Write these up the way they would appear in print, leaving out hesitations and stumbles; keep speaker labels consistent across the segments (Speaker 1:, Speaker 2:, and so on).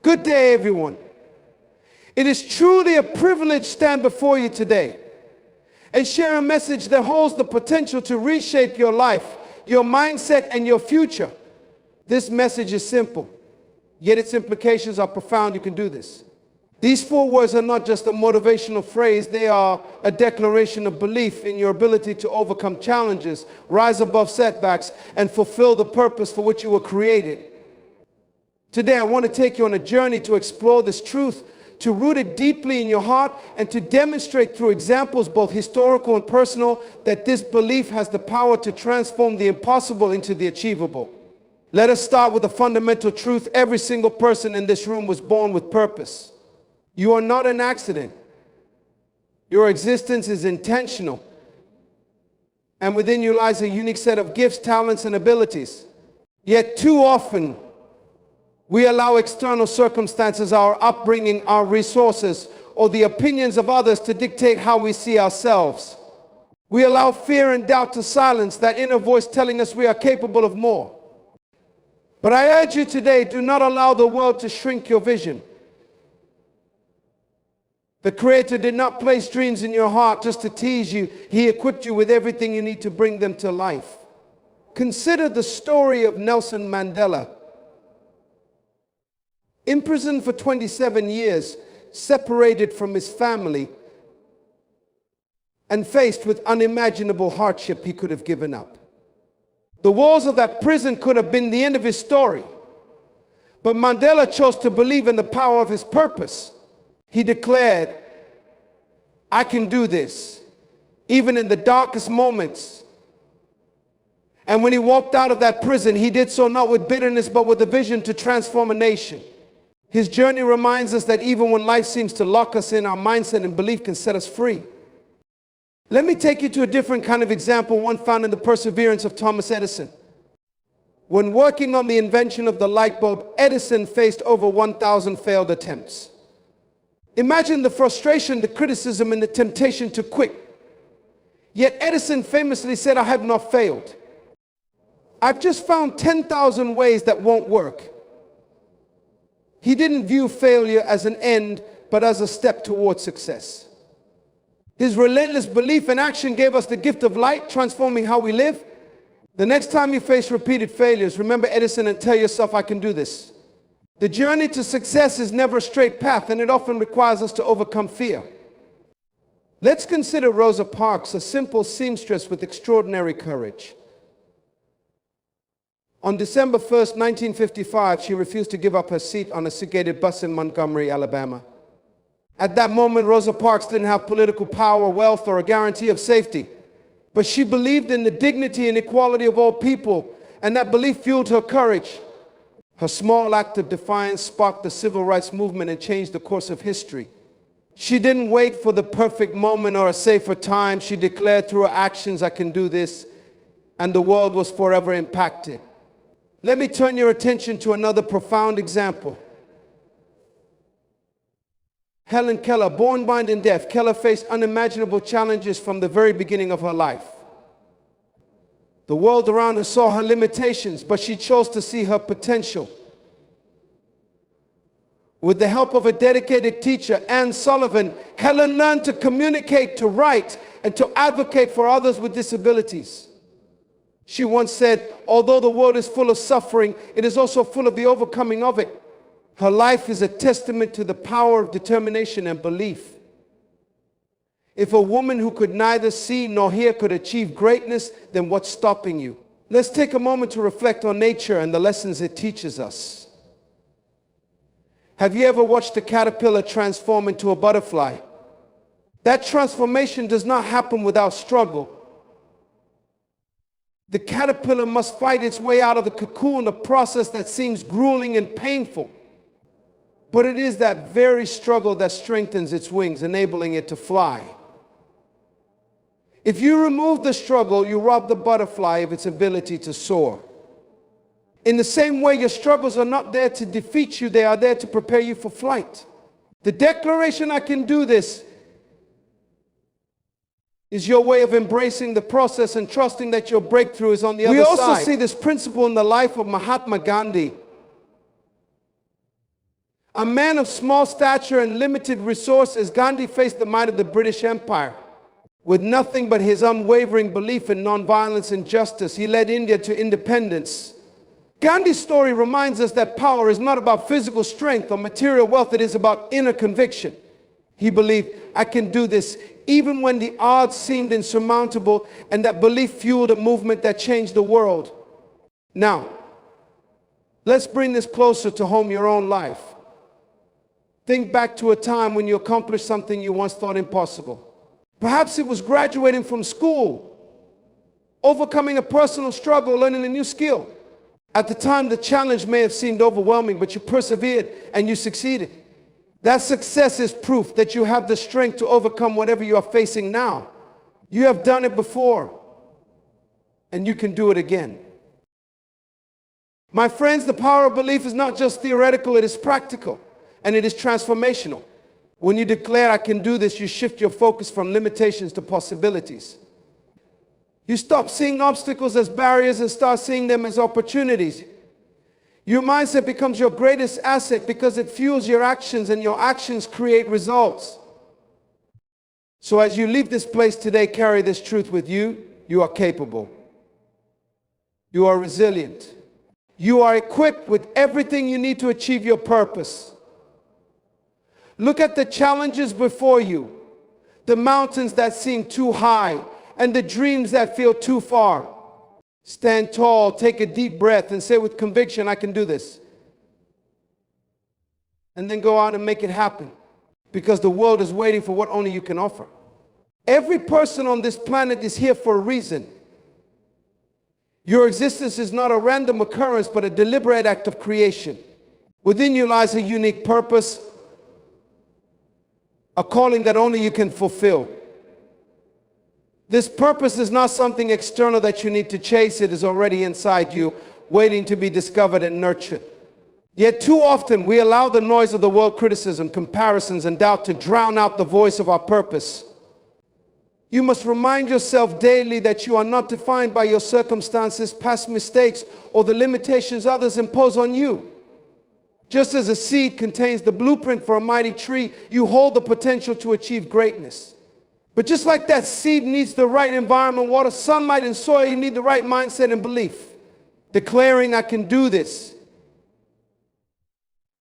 Speaker 1: Good day, everyone. It is truly a privilege to stand before you today and share a message that holds the potential to reshape your life, your mindset, and your future. This message is simple, yet its implications are profound. You can do this. These 4 words are not just a motivational phrase, they are a declaration of belief in your ability to overcome challenges, rise above setbacks, and fulfill the purpose for which you were created. Today, I want to take you on a journey to explore this truth, to root it deeply in your heart, and to demonstrate through examples, both historical and personal, that this belief has the power to transform the impossible into the achievable. Let us start with a fundamental truth. Every single person in this room was born with purpose. You are not an accident. Your existence is intentional. And within you lies a unique set of gifts, talents, and abilities. Yet too often, we allow external circumstances, our upbringing, our resources, or the opinions of others to dictate how we see ourselves. We allow fear and doubt to silence that inner voice telling us we are capable of more. But I urge you today, do not allow the world to shrink your vision. The Creator did not place dreams in your heart just to tease you. He equipped you with everything you need to bring them to life. Consider the story of Nelson Mandela. Imprisoned for 27 years, separated from his family, and faced with unimaginable hardship, he could have given up. The walls of that prison could have been the end of his story. But Mandela chose to believe in the power of his purpose. He declared, "I can do this, even in the darkest moments." And when he walked out of that prison, he did so not with bitterness, but with a vision to transform a nation. His journey reminds us that even when life seems to lock us in, our mindset and belief can set us free. Let me take you to a different kind of example, one found in the perseverance of Thomas Edison. When working on the invention of the light bulb, Edison faced over 1,000 failed attempts. Imagine the frustration, the criticism, and the temptation to quit. Yet Edison famously said, "I have not failed. I've just found 10,000 ways that won't work." He didn't view failure as an end, but as a step towards success. His relentless belief and action gave us the gift of light, transforming how we live. The next time you face repeated failures, remember Edison and tell yourself, "I can do this." The journey to success is never a straight path, and it often requires us to overcome fear. Let's consider Rosa Parks, a simple seamstress with extraordinary courage. On December 1st, 1955, she refused to give up her seat on a segregated bus in Montgomery, Alabama. At that moment, Rosa Parks didn't have political power, wealth, or a guarantee of safety. But she believed in the dignity and equality of all people, and that belief fueled her courage. Her small act of defiance sparked the civil rights movement and changed the course of history. She didn't wait for the perfect moment or a safer time. She declared through her actions, "I can do this," and the world was forever impacted. Let me turn your attention to another profound example. Helen Keller, born blind and deaf, Keller faced unimaginable challenges from the very beginning of her life. The world around her saw her limitations, but she chose to see her potential. With the help of a dedicated teacher, Anne Sullivan, Helen learned to communicate, to write, and to advocate for others with disabilities. She once said, "Although the world is full of suffering, it is also full of the overcoming of it." Her life is a testament to the power of determination and belief. If a woman who could neither see nor hear could achieve greatness, then what's stopping you? Let's take a moment to reflect on nature and the lessons it teaches us. Have you ever watched a caterpillar transform into a butterfly? That transformation does not happen without struggle. The caterpillar must fight its way out of the cocoon, a process that seems grueling and painful. But it is that very struggle that strengthens its wings, enabling it to fly. If you remove the struggle, you rob the butterfly of its ability to soar. In the same way, your struggles are not there to defeat you, they are there to prepare you for flight. The declaration, "I can do this," is your way of embracing the process and trusting that your breakthrough is on the other side. We also see this principle in the life of Mahatma Gandhi. A man of small stature and limited resources, Gandhi faced the might of the British Empire. With nothing but his unwavering belief in nonviolence and justice, he led India to independence. Gandhi's story reminds us that power is not about physical strength or material wealth, it is about inner conviction. He believed, I can do this, even when the odds seemed insurmountable, and that belief fueled a movement that changed the world. Now, let's bring this closer to home, your own life. Think back to a time when you accomplished something you once thought impossible. Perhaps it was graduating from school, overcoming a personal struggle, learning a new skill. At the time, the challenge may have seemed overwhelming, but you persevered and you succeeded. That success is proof that you have the strength to overcome whatever you are facing now. You have done it before, and you can do it again. My friends, the power of belief is not just theoretical, it is practical, and it is transformational. When you declare, I can do this, you shift your focus from limitations to possibilities. You stop seeing obstacles as barriers and start seeing them as opportunities. Your mindset becomes your greatest asset because it fuels your actions, and your actions create results. So as you leave this place today, carry this truth with you. You are capable. You are resilient. You are equipped with everything you need to achieve your purpose. Look at the challenges before you, the mountains that seem too high, and the dreams that feel too far. Stand tall, take a deep breath, and say with conviction, I can do this. And then go out and make it happen, because the world is waiting for what only you can offer. Every person on this planet is here for a reason. Your existence is not a random occurrence, but a deliberate act of creation. Within you lies a unique purpose, a calling that only you can fulfill. This purpose is not something external that you need to chase. It is already inside you, waiting to be discovered and nurtured. Yet too often we allow the noise of the world, criticism, comparisons, and doubt to drown out the voice of our purpose. You must remind yourself daily that you are not defined by your circumstances, past mistakes, or the limitations others impose on you. Just as a seed contains the blueprint for a mighty tree, you hold the potential to achieve greatness. But just like that seed needs the right environment, water, sunlight, and soil, you need the right mindset and belief. Declaring, I can do this,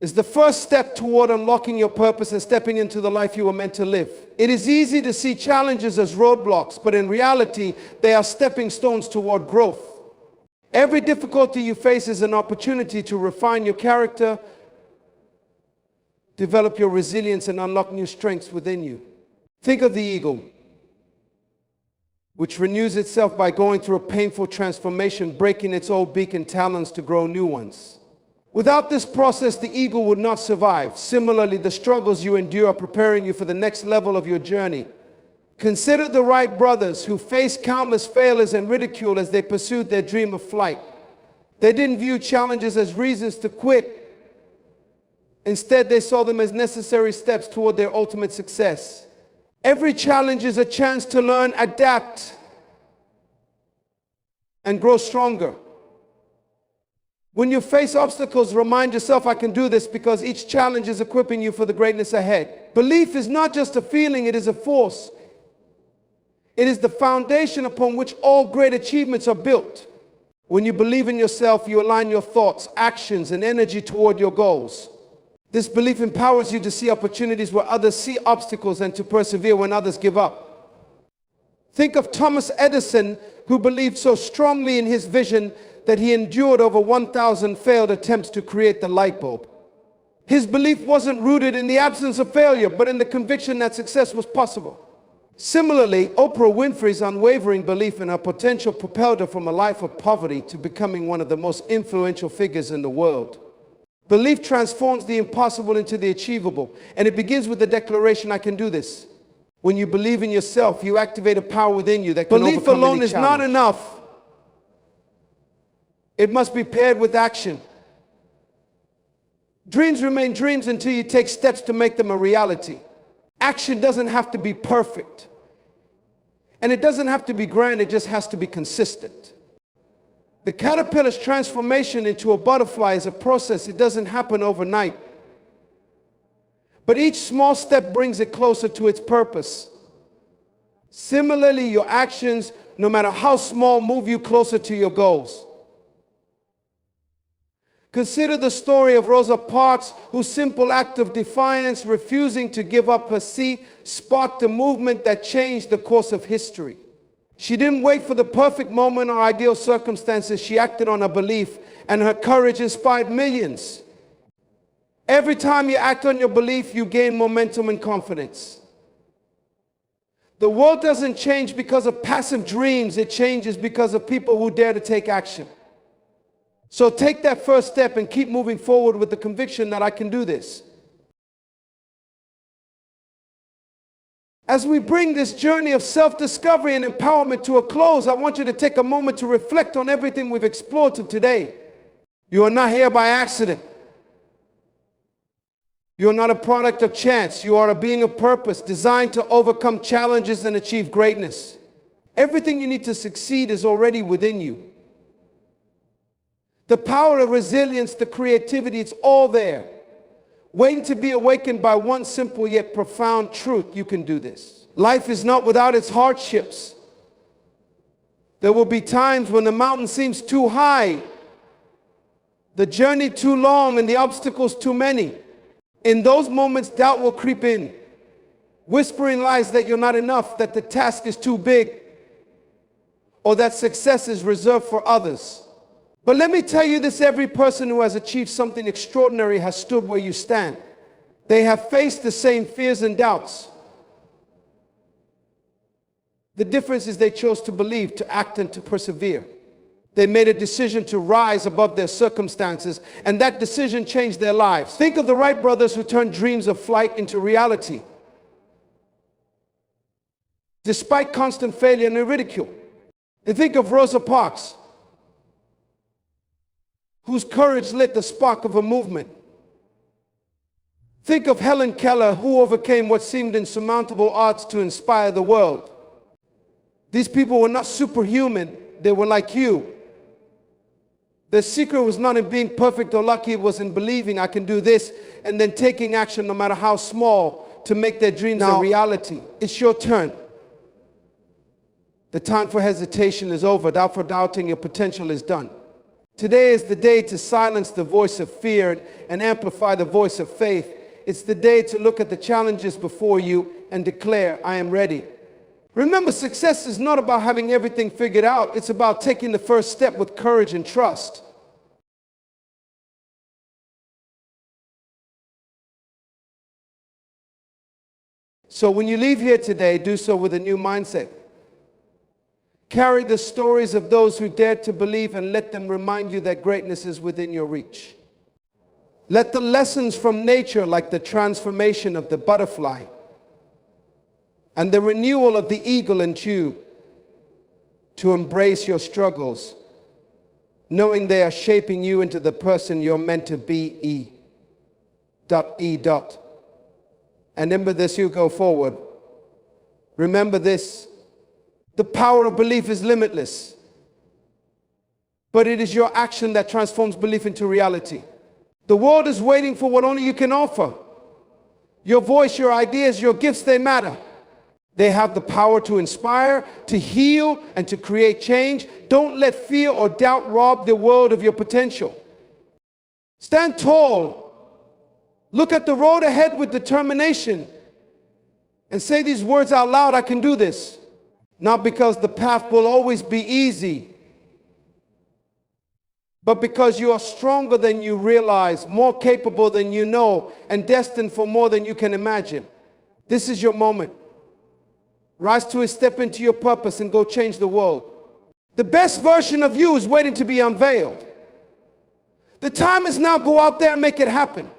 Speaker 1: is the first step toward unlocking your purpose and stepping into the life you were meant to live. It is easy to see challenges as roadblocks, but in reality, they are stepping stones toward growth. Every difficulty you face is an opportunity to refine your character, develop your resilience, and unlock new strengths within you. Think of the eagle, which renews itself by going through a painful transformation, breaking its old beak and talons to grow new ones. Without this process, the eagle would not survive. Similarly, the struggles you endure are preparing you for the next level of your journey. Consider the Wright brothers, who faced countless failures and ridicule as they pursued their dream of flight. They didn't view challenges as reasons to quit. Instead, they saw them as necessary steps toward their ultimate success. Every challenge is a chance to learn, adapt, and grow stronger. When you face obstacles, remind yourself, I can do this, because each challenge is equipping you for the greatness ahead. Belief is not just a feeling, it is a force. It is the foundation upon which all great achievements are built. When you believe in yourself, you align your thoughts, actions, and energy toward your goals. This belief empowers you to see opportunities where others see obstacles and to persevere when others give up. Think of Thomas Edison, who believed so strongly in his vision that he endured over 1,000 failed attempts to create the light bulb. His belief wasn't rooted in the absence of failure, but in the conviction that success was possible. Similarly, Oprah Winfrey's unwavering belief in her potential propelled her from a life of poverty to becoming one of the most influential figures in the world. Belief transforms the impossible into the achievable, and it begins with the declaration, I can do this. When you believe in yourself, you activate a power within you that can overcome any challenge. Belief alone is not enough. It must be paired with action. Dreams remain dreams until you take steps to make them a reality. Action doesn't have to be perfect. And it doesn't have to be grand, it just has to be consistent. The caterpillar's transformation into a butterfly is a process. It doesn't happen overnight. but each small step brings it closer to its purpose. Similarly, your actions, no matter how small, move you closer to your goals. Consider the story of Rosa Parks, whose simple act of defiance, refusing to give up her seat, sparked a movement that changed the course of history. She didn't wait for the perfect moment or ideal circumstances. She acted on her belief, and her courage inspired millions. Every time you act on your belief, you gain momentum and confidence. The world doesn't change because of passive dreams. It changes because of people who dare to take action. So take that first step and keep moving forward with the conviction that I can do this. As we bring this journey of self-discovery and empowerment to a close, I want you to take a moment to reflect on everything we've explored today. You are not here by accident. You are not a product of chance. You are a being of purpose, designed to overcome challenges and achieve greatness. Everything you need to succeed is already within you. The power of resilience, the creativity, it's all there, waiting to be awakened by one simple yet profound truth: you can do this. Life is not without its hardships. There will be times when the mountain seems too high, the journey too long, and the obstacles too many. In those moments, doubt will creep in, whispering lies that you're not enough, that the task is too big, or that success is reserved for others. But let me tell you this: every person who has achieved something extraordinary has stood where you stand. They have faced the same fears and doubts. The difference is they chose to believe, to act, and to persevere. They made a decision to rise above their circumstances, and that decision changed their lives. Think of the Wright brothers, who turned dreams of flight into reality, despite constant failure and ridicule. And think of Rosa Parks, whose courage lit the spark of a movement. Think of Helen Keller, who overcame what seemed insurmountable odds to inspire the world. These people were not superhuman. They were like you. Their secret was not in being perfect or lucky. It was in believing, I can do this, and then taking action, no matter how small, to make their dreams a reality. It's your turn. The time for hesitation is over. Doubt for doubting your potential is done. Today is the day to silence the voice of fear and amplify the voice of faith. It's the day to look at the challenges before you and declare, I am ready. Remember, success is not about having everything figured out. It's about taking the first step with courage and trust. So when you leave here today, do so with a new mindset. Carry the stories of those who dared to believe, and let them remind you that greatness is within your reach. Let the lessons from nature, like the transformation of the butterfly and the renewal of the eagle, and you to embrace your struggles, knowing they are shaping you into the person you're meant to be. And remember this, you go forward. Remember this: the power of belief is limitless, but it is your action that transforms belief into reality. The world is waiting for what only you can offer. Your voice, your ideas, your gifts, they matter. They have the power to inspire, to heal, and to create change. Don't let fear or doubt rob the world of your potential. Stand tall. Look at the road ahead with determination and say these words out loud: I can do this. Not because the path will always be easy, but because you are stronger than you realize, more capable than you know, and destined for more than you can imagine. This is your moment. Rise to a step into your purpose and go change the world. The best version of you is waiting to be unveiled. The time is now. Go out there and make it happen.